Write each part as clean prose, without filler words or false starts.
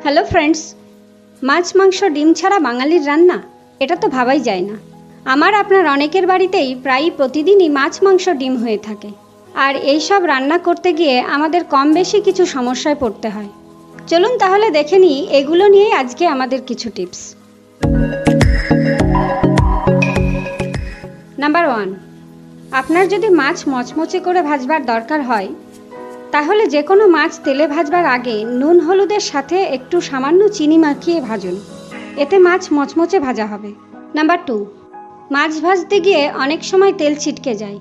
Hello friends, মাছ মাংস ডিম ছাড়া বাঙালির রান্না এটা তো ভাবাই যায় না। আমার আপনার অনেকের বাড়িতেই প্রায় প্রতিদিনই মাছ মাংস ডিম হয়ে থাকে, আর এই সব রান্না করতে গিয়ে আমাদের কম বেশি কিছু সমস্যায় পড়তে হয়। চলুন তাহলে দেখে নিই এগুলো নিয়েই আজকে আমাদের কিছু টিপস। নাম্বার 1, আপনার যদি মাছ মচমচে করে ভাজবার দরকার হয় তাহলে যে কোনো মাছ তেলে ভাজবার আগে নুন হলুদের সাথে একটু সামান্য চিনি মাখিয়ে ভাজুন, এতে মাছ মচমচে ভাজা হবে। নাম্বার 2, মাছ ভাজতে গিয়ে অনেক সময় তেল ছিটকে যায়,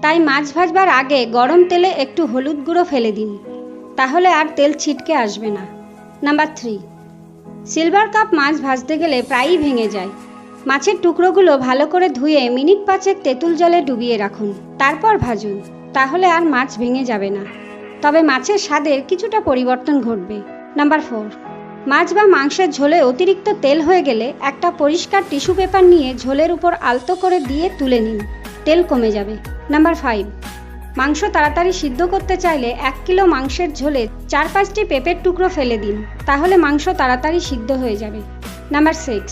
তাই মাছ ভাজবার আগে গরম তেলে একটু হলুদ গুঁড়ো ফেলে দিন, তাহলে আর তেল ছিটকে আসবে না। নাম্বার 3, সিলভার কাপ মাছ ভাজতে গেলে প্রায়ই ভেঙে যায়। মাছের টুকরোগুলো ভালো করে ধুয়ে মিনিট 5 তেঁতুল জলে ডুবিয়ে রাখুন, তারপর ভাজুন, তাহলে আর মাছ ভেঙে যাবে না, তবে মাছের স্বাদের কিছুটা পরিবর্তন ঘটবে। নাম্বার 4, মাছ বা মাংসের ঝোলে অতিরিক্ত তেল হয়ে গেলে একটা পরিষ্কার টিস্যু পেপার নিয়ে ঝোলের উপর আলতো করে দিয়ে তুলে নিন, তেল কমে যাবে। নাম্বার 5, মাংস তাড়াতাড়ি সিদ্ধ করতে চাইলে 1 কিলো মাংসের ঝোলে 4-5টি পেঁপের টুকরো ফেলে দিন, তাহলে মাংস তাড়াতাড়ি সিদ্ধ হয়ে যাবে। নাম্বার 6,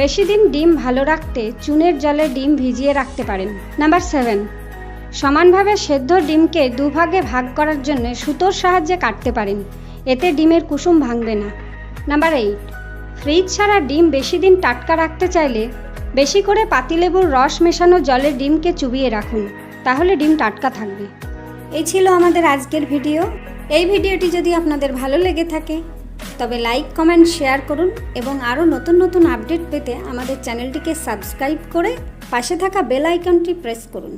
বেশি দিন ডিম ভালো রাখতে চুনের জলে ডিম ভিজিয়ে রাখতে পারেন। নাম্বার 7, সমানভাবে সেদ্ধ ডিমকে দুভাগে ভাগ করার জন্য সুতোর সাহায্যে কাটতে পারেন, এতে ডিমের কুসুম ভাঙবে না। নাম্বার 8, ফ্রিজ ছাড়া ডিম বেশি দিন টাটকা রাখতে চাইলে বেশি করে পাতিলেবুর রস মেশানো জলে ডিমকে চুবিয়ে রাখুন, তাহলে ডিম টাটকা থাকবে। এই ছিল আমাদের আজকের ভিডিও। এই ভিডিওটি যদি আপনাদের ভালো লেগে থাকে তবে লাইক, কমেন্ট, শেয়ার করুন এবং আরও নতুন নতুন আপডেট পেতে আমাদের চ্যানেলটিকে সাবস্ক্রাইব করে পাশে থাকা বেল আইকনটি প্রেস করুন।